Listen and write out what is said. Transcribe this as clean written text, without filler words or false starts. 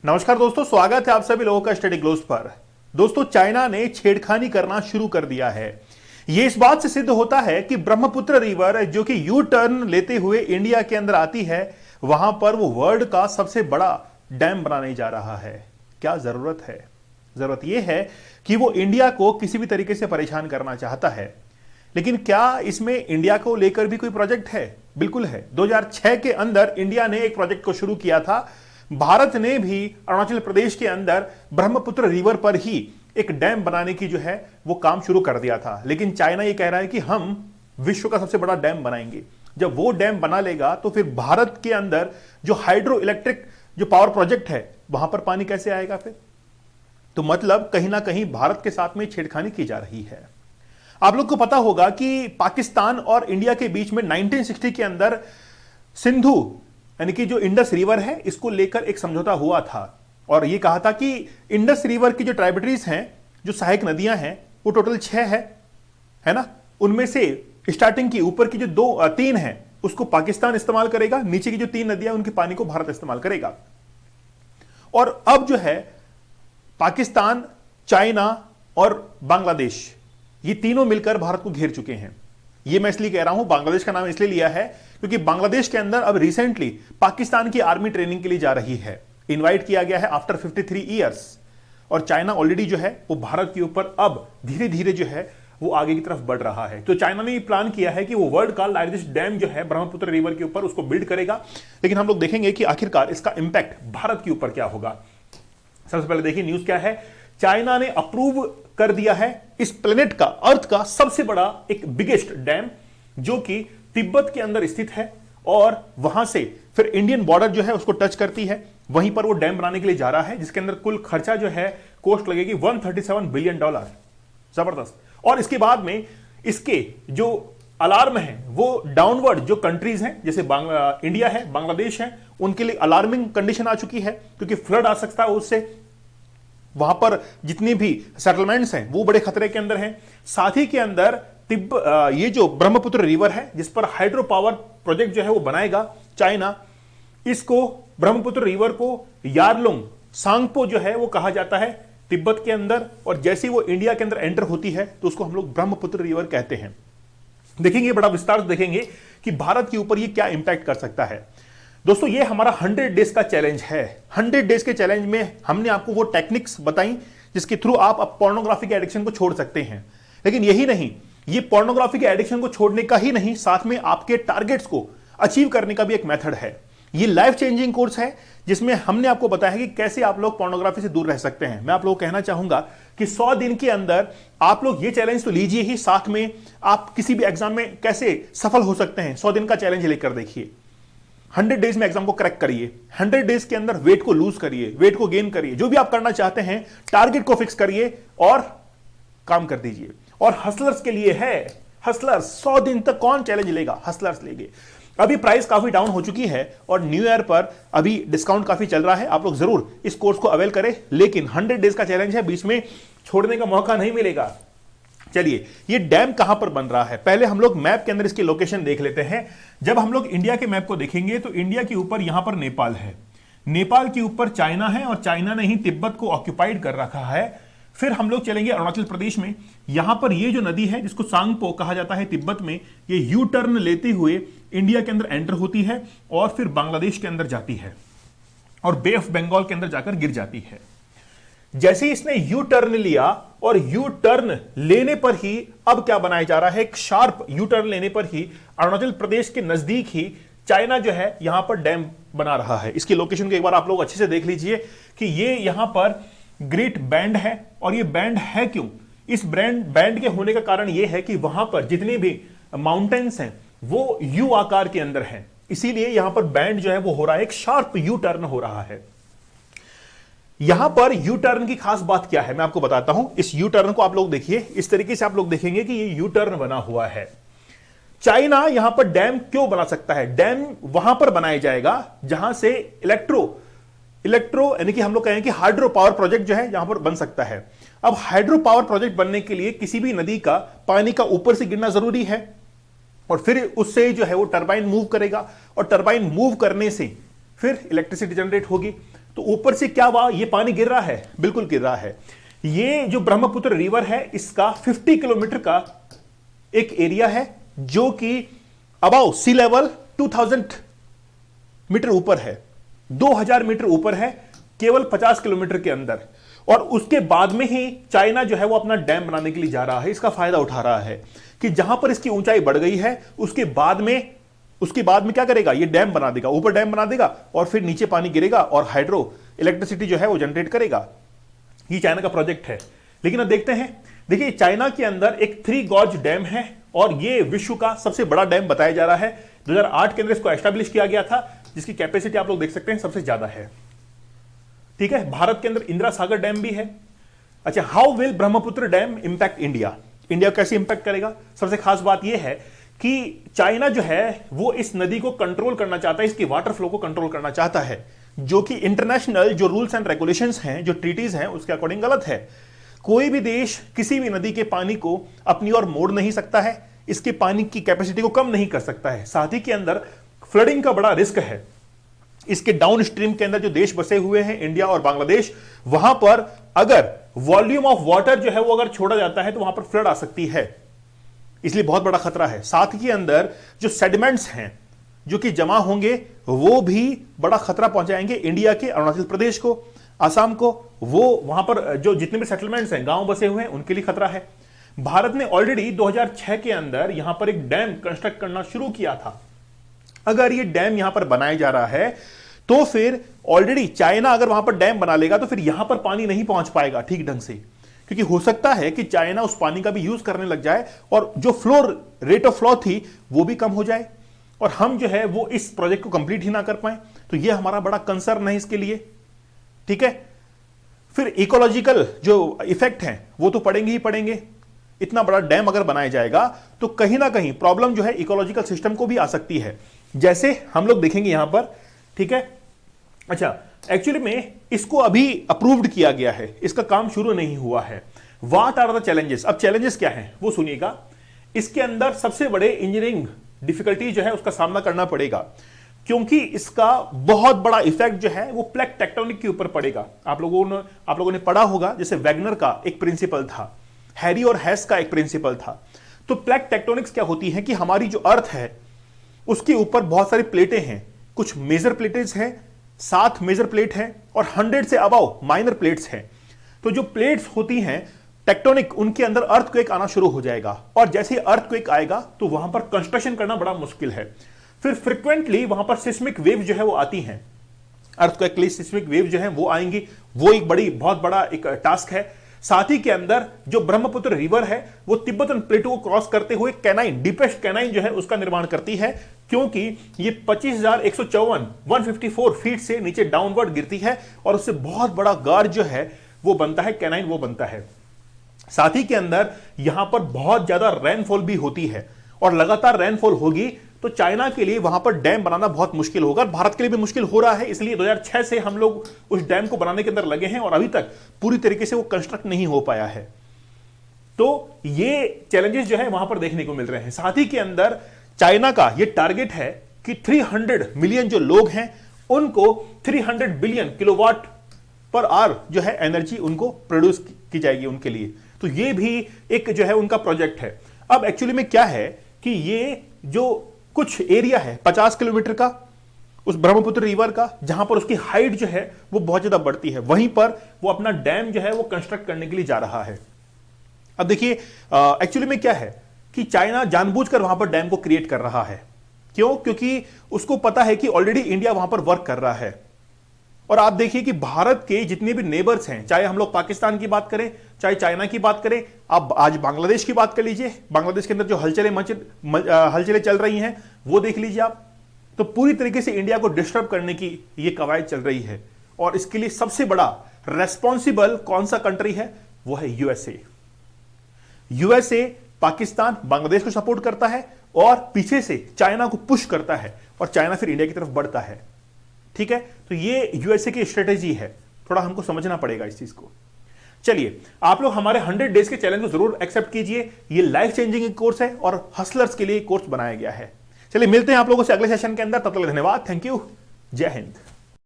नमस्कार दोस्तों, स्वागत है आप सभी लोगों का स्टडी ग्लोस पर। दोस्तों, चाइना ने छेड़खानी करना शुरू कर दिया है। यह इस बात से सिद्ध होता है कि ब्रह्मपुत्र रिवर जो कि यू टर्न लेते हुए इंडिया के अंदर आती है, वहां पर वो वर्ल्ड का सबसे बड़ा डैम बनाने जा रहा है। क्या जरूरत है? जरूरत यह है कि वो इंडिया को किसी भी तरीके से परेशान करना चाहता है। लेकिन क्या इसमें इंडिया को लेकर भी कोई प्रोजेक्ट है? बिल्कुल है। 2006 के अंदर इंडिया ने एक प्रोजेक्ट को शुरू किया था। भारत ने भी अरुणाचल प्रदेश के अंदर ब्रह्मपुत्र रिवर पर ही एक डैम बनाने की जो है वो काम शुरू कर दिया था। लेकिन चाइना ये कह रहा है कि हम विश्व का सबसे बड़ा डैम बनाएंगे। जब वो डैम बना लेगा तो फिर भारत के अंदर जो हाइड्रो इलेक्ट्रिक जो पावर प्रोजेक्ट है वहां पर पानी कैसे आएगा फिर? तो मतलब कहीं ना कहीं भारत के साथ में छेड़खानी की जा रही है। आप लोग को पता होगा कि पाकिस्तान और इंडिया के बीच में 1960 के अंदर सिंधु यानी कि जो इंडस रिवर है इसको लेकर एक समझौता हुआ था और यह कहा था कि इंडस रिवर की जो ट्राइब्यूटरीज हैं, जो सहायक नदियां हैं, वो टोटल 6 है ना। उनमें से स्टार्टिंग की ऊपर की जो तीन है उसको पाकिस्तान इस्तेमाल करेगा, नीचे की जो 3 नदियां उनके पानी को भारत इस्तेमाल करेगा। और अब जो है पाकिस्तान, चाइना और बांग्लादेश, ये तीनों मिलकर भारत को घेर चुके हैं। ये मैं इसलिए कह रहा हूं, बांग्लादेश का नाम इसलिए लिया है क्योंकि बांग्लादेश के अंदर अब रिसेंटली पाकिस्तान की आर्मी ट्रेनिंग के लिए जा रही है। इनवाइट किया गया है आफ्टर 53 ईयर्स। और चाइना ऑलरेडी जो है वो भारत के ऊपर अब धीरे धीरे जो है वो आगे की तरफ बढ़ रहा है। तो चाइना ने प्लान किया है कि वो वर्ल्ड का लार्जेस्ट डैम जो है ब्रह्मपुत्र रिवर के ऊपर उसको बिल्ड करेगा। लेकिन हम लोग देखेंगे कि आखिरकार इसका इंपैक्ट भारत के ऊपर क्या होगा। सबसे पहले देखिए न्यूज क्या है। चाइना ने अप्रूव कर दिया है इस प्लेनेट का, अर्थ का सबसे बड़ा एक बिगेस्ट डैम, जो कि तिब्बत के अंदर स्थित है और वहां से फिर इंडियन बॉर्डर जो है उसको टच करती है। वहीं पर वो डैम बनाने के लिए जा रहा है, जिसके अंदर कुल खर्चा जो है कॉस्ट लगेगी $137 बिलियन। जबरदस्त। और इसके बाद में इसके जो अलार्म है वो डाउनवर्ड जो कंट्रीज हैं, जैसे इंडिया है, बांग्लादेश है, उनके लिए अलार्मिंग कंडीशन आ चुकी है क्योंकि फ्लड आ सकता है उससे। वहां पर जितनी भी सेटलमेंट्स हैं वो बड़े खतरे के अंदर हैं। साथ ही के अंदर ये जो ब्रह्मपुत्र रिवर है जिस पर हाइड्रो पावर प्रोजेक्ट जो है वो बनाएगा चाइना, इसको ब्रह्मपुत्र रिवर को यारलुंग सांगपो जो है वो कहा जाता है तिब्बत के अंदर। और जैसे ही वो इंडिया के अंदर एंटर होती है तो उसको हम लोग ब्रह्मपुत्र रिवर कहते हैं। देखेंगे बड़ा विस्तार से देखेंगे कि भारत के ऊपर ये क्या इंपैक्ट कर सकता है। दोस्तों, ये हमारा 100 डेज का चैलेंज है। 100 डेज के चैलेंज में हमने आपको वो टेक्निक्स बताई जिसके थ्रू आप पोर्नोग्राफी के एडिक्शन को छोड़ सकते हैं। लेकिन यही नहीं, ये पोर्नोग्राफी के एडिक्शन को छोड़ने का ही नहीं, साथ में आपके टारगेट्स को अचीव करने का भी एक मेथड है। ये लाइफ चेंजिंग कोर्स है जिसमें हमने आपको बताया है कि कैसे आप लोग पोर्नोग्राफी से दूर रह सकते हैं। मैं आप लोगों को कहना चाहूंगा कि 100 दिन के अंदर आप लोग ये चैलेंज तो लीजिए ही, साथ में आप किसी भी एग्जाम में कैसे सफल हो सकते हैं 100 दिन का चैलेंज लेकर देखिए। 100 डेज में एग्जाम को क्रैक करिए। 100 डेज के अंदर वेट को लूज करिए, वेट को गेन करिए, जो भी आप करना चाहते हैं टारगेट को फिक्स करिए और काम कर दीजिए। और हसलर्स के लिए है, हसलर्स 100 दिन तक कौन चैलेंज लेगा? हसलर्स लेंगे। अभी प्राइस काफी डाउन हो चुकी है और न्यू ईयर पर अभी डिस्काउंट काफी चल रहा है। आप लोग जरूर इस कोर्स को अवेल करें, लेकिन 100 डेज का चैलेंज है, बीच में छोड़ने का मौका नहीं मिलेगा। चलिए, ये डैम कहां पर बन रहा है पहले हम लोग मैप के अंदर इसकी लोकेशन देख लेते हैं। जब हम लोग इंडिया के मैप को देखेंगे तो इंडिया के ऊपर यहां पर नेपाल है, नेपाल के ऊपर चाइना है और चाइना ने ही तिब्बत को ऑक्यूपाइड कर रखा है। फिर हम लोग चलेंगे अरुणाचल प्रदेश में। यहां पर ये जो नदी है जिसको सांगपो कहा जाता है तिब्बत में, ये यू टर्न लेते हुए इंडिया के अंदर एंटर होती है और फिर बांग्लादेश के अंदर जाती है और बे ऑफ बंगाल के अंदर जाकर गिर जाती है। जैसे इसने यू टर्न लिया और यू टर्न लेने पर ही अब क्या बनाया जा रहा है, एक शार्प यू टर्न लेने पर ही अरुणाचल प्रदेश के नजदीक ही चाइना जो है यहां पर डैम बना रहा है। इसकी लोकेशन को एक बार आप लोग अच्छे से देख लीजिए कि ये यहां पर ग्रेट बैंड है। और ये बैंड है क्यों? इस बैंड के होने का कारण यह है कि वहां पर जितने भी माउंटेन्स हैं वो यू आकार के अंदर हैं, इसीलिए यहां पर बैंड जो है वो हो रहा है, एक शार्प यू टर्न हो रहा है। यहां पर यू टर्न की खास बात क्या है मैं आपको बताता हूं। इस यू टर्न को आप लोग देखिए, इस तरीके से आप लोग देखेंगे कि ये यू टर्न बना हुआ है। चाइना यहां पर डैम क्यों बना सकता है? डैम वहां पर बनाया जाएगा जहां से इलेक्ट्रो यानी कि हम लोग कहें कि हाइड्रो पावर प्रोजेक्ट जो है यहां पर बन सकता है। अब हाइड्रो पावर प्रोजेक्ट बनने के लिए किसी भी नदी का पानी का ऊपर से गिरना जरूरी है और फिर उससे जो है वो टरबाइन मूव करेगा और टरबाइन मूव करने से फिर इलेक्ट्रिसिटी जनरेट होगी। तो ऊपर से क्या हुआ, ये पानी गिर रहा है, बिल्कुल गिर रहा है। ये जो ब्रह्मपुत्र रिवर है इसका 50 किलोमीटर का एक एरिया है जो कि अबाउ सी लेवल 2000 मीटर ऊपर है, 2000 मीटर ऊपर है, केवल 50 किलोमीटर के अंदर। और उसके बाद में ही चाइना जो है वो अपना डैम बनाने के लिए जा रहा है। इसका फायदा उठा रहा है कि जहां पर इसकी ऊंचाई बढ़ गई है उसके बाद में क्या करेगा, ये डैम बना देगा, ऊपर डैम बना देगा और फिर नीचे पानी गिरेगा और हाइड्रो इलेक्ट्रिसिटी जो है वो जनरेट करेगा। ये चाइना का प्रोजेक्ट है। लेकिन अब देखते हैं, देखिए चाइना के अंदर एक 3 गॉर्ज डैम है और ये विश्व का सबसे बड़ा डैम बताया जा रहा है। 2008 के अंदर इसको एस्टैब्लिश किया गया था, जिसकी कैपेसिटी आप लोग देख सकते हैं सबसे ज्यादा है। ठीक है, भारत के अंदर इंदिरा सागर डैम भी है। अच्छा, how will Brahmaputra dam impact India, India को कैसे इंपैक्ट करेगा? सबसे खास बात यह है कि चाइना जो है वो इस नदी को कंट्रोल करना चाहता है, इसकी वाटर फ्लो को कंट्रोल करना चाहता है, जो कि इंटरनेशनल जो रूल्स एंड रेगुलेशंस हैं, जो ट्रीटीज हैं, उसके अकॉर्डिंग गलत है। कोई भी देश किसी भी नदी के पानी को अपनी ओर मोड़ नहीं सकता है, इसके पानी की कैपेसिटी को कम नहीं कर सकता है। साथ ही के अंदर फ्लडिंग का बड़ा रिस्क है। इसके डाउन स्ट्रीम के अंदर जो देश बसे हुए हैं, इंडिया और बांग्लादेश, वहां पर अगर वॉल्यूम ऑफ वाटर जो है वो अगर छोड़ा जाता है तो वहां पर फ्लड आ सकती है, इसलिए बहुत बड़ा खतरा है। साथ ही के अंदर जो सेडिमेंट्स हैं जो कि जमा होंगे वो भी बड़ा खतरा पहुंचाएंगे इंडिया के अरुणाचल प्रदेश को, आसाम को, वो वहां पर जो जितने भी सेटलमेंट्स हैं, गांव बसे हुए हैं, उनके लिए खतरा है। भारत ने ऑलरेडी 2006 के अंदर यहां पर एक डैम कंस्ट्रक्ट करना शुरू किया था। अगर ये डैम यहां पर बनाया जा रहा है तो फिर ऑलरेडी चाइना अगर वहां पर डैम बना लेगा तो फिर यहां पर पानी नहीं पहुंच पाएगा ठीक ढंग से, क्योंकि हो सकता है कि चाइना उस पानी का भी यूज करने लग जाए और जो फ्लो रेट ऑफ फ्लो थी वो भी कम हो जाए और हम जो है वो इस प्रोजेक्ट को कंप्लीट ही ना कर पाए। तो ये हमारा बड़ा कंसर्न है इसके लिए। ठीक है, फिर इकोलॉजिकल जो इफेक्ट हैं वो तो पड़ेंगे ही पड़ेंगे। इतना बड़ा डैम अगर बनाया जाएगा तो कहीं ना कहीं प्रॉब्लम जो है इकोलॉजिकल सिस्टम को भी आ सकती है, जैसे हम लोग देखेंगे यहां पर। ठीक है, अच्छा, एक्चुअली में इसको अभी अप्रूव्ड किया गया है, इसका काम शुरू नहीं हुआ है। What are the challenges? अब चैलेंजेस क्या हैं वो सुनिएगा। इसके अंदर सबसे बड़े इंजीनियरिंग डिफिकल्टी जो है उसका सामना करना पड़ेगा, क्योंकि इसका बहुत बड़ा इफेक्ट जो है वो प्लेट टेक्टोनिक के ऊपर पड़ेगा। आप लोगों ने पढ़ा होगा, जैसे वैगनर का एक प्रिंसिपल था, हैरी और हैस का एक प्रिंसिपल था। तो प्लेट टेक्टोनिक्स क्या होती है कि हमारी जो अर्थ है उसके ऊपर बहुत सारी प्लेटें हैं, कुछ मेजर प्लेट्स हैं, 7 मेजर प्लेट हैं और 100 से अबव माइनर प्लेट्स हैं। तो जो प्लेट्स होती हैं टेक्टोनिक, उनके अंदर अर्थक्वेक आना शुरू हो जाएगा और जैसे ही अर्थक्वेक आएगा तो वहां पर कंस्ट्रक्शन करना बड़ा मुश्किल है। फिर फ्रिक्वेंटली वहां पर सिस्मिक वेव जो है वो आती हैं, अर्थक्वेक के लिए सिस्मिक वेव जो है वो आएंगी, वो एक बहुत बड़ा एक टास्क है। साथ ही के अंदर जो ब्रह्मपुत्र रिवर है वो तिब्बतन प्लेटो को क्रॉस करते हुए कैनाइन, डीपेस्ट कैनाइन जो है उसका निर्माण करती है, क्योंकि ये 25,154 154 फीट से नीचे डाउनवर्ड गिरती है और उससे बहुत बड़ा गार जो है वो बनता है, कैनाइन वो बनता है। साथ ही के अंदर यहां पर बहुत ज्यादा रेनफॉल भी होती है और लगातार रेनफॉल होगी तो चाइना के लिए वहां पर डैम बनाना बहुत मुश्किल होगा। भारत के लिए भी मुश्किल हो रहा है, इसलिए 2006 से हम लोग उस डैम को बनाने के अंदर लगे हैं और अभी तक पूरी तरीके से वो कंस्ट्रक्ट नहीं हो पाया है। तो ये चैलेंजेस जो है वहां पर देखने को मिल रहे हैं। साथ ही के अंदर चाइना का ये टारगेट है कि 300 मिलियन जो लोग हैं उनको 300 बिलियन किलोवाट पर आवर जो है एनर्जी उनको प्रोड्यूस की जाएगी उनके लिए। तो ये भी एक जो है उनका प्रोजेक्ट है। अब एक्चुअली में क्या है कि ये जो कुछ एरिया है 50 किलोमीटर का उस ब्रह्मपुत्र रिवर का, जहां पर उसकी हाइट जो है वो बहुत ज्यादा बढ़ती है, वहीं पर वो अपना डैम जो है वो कंस्ट्रक्ट करने के लिए जा रहा है। अब देखिए एक्चुअली में क्या है कि चाइना जानबूझकर वहां पर डैम को क्रिएट कर रहा है। क्यों? क्योंकि उसको पता है कि ऑलरेडी इंडिया वहां पर वर्क कर रहा है। और आप देखिए कि भारत के जितने भी नेबर्स हैं, चाहे हम लोग पाकिस्तान की बात करें, चाहे चाइना की बात करें, आप आज बांग्लादेश की बात कर लीजिए, बांग्लादेश के अंदर जो हलचलें चल रही हैं वो देख लीजिए आप। तो पूरी तरीके से इंडिया को डिस्टर्ब करने की ये कवायद चल रही है और इसके लिए सबसे बड़ा रेस्पॉन्सिबल कौन सा कंट्री है? वो है यूएसए। यूएसए पाकिस्तान, बांग्लादेश को सपोर्ट करता है और पीछे से चाइना को पुश करता है और चाइना फिर इंडिया की तरफ बढ़ता है। ठीक है, तो ये यूएसए की स्ट्रेटेजी है, थोड़ा हमको समझना पड़ेगा इस चीज को। चलिए, आप लोग हमारे 100 डेज के चैलेंज को जरूर एक्सेप्ट कीजिए। ये लाइफ चेंजिंग कोर्स है और हसलर्स के लिए कोर्स बनाया गया है। चलिए मिलते हैं आप लोगों से अगले सेशन के अंदर, तब तक धन्यवाद, थैंक यू, जय हिंद।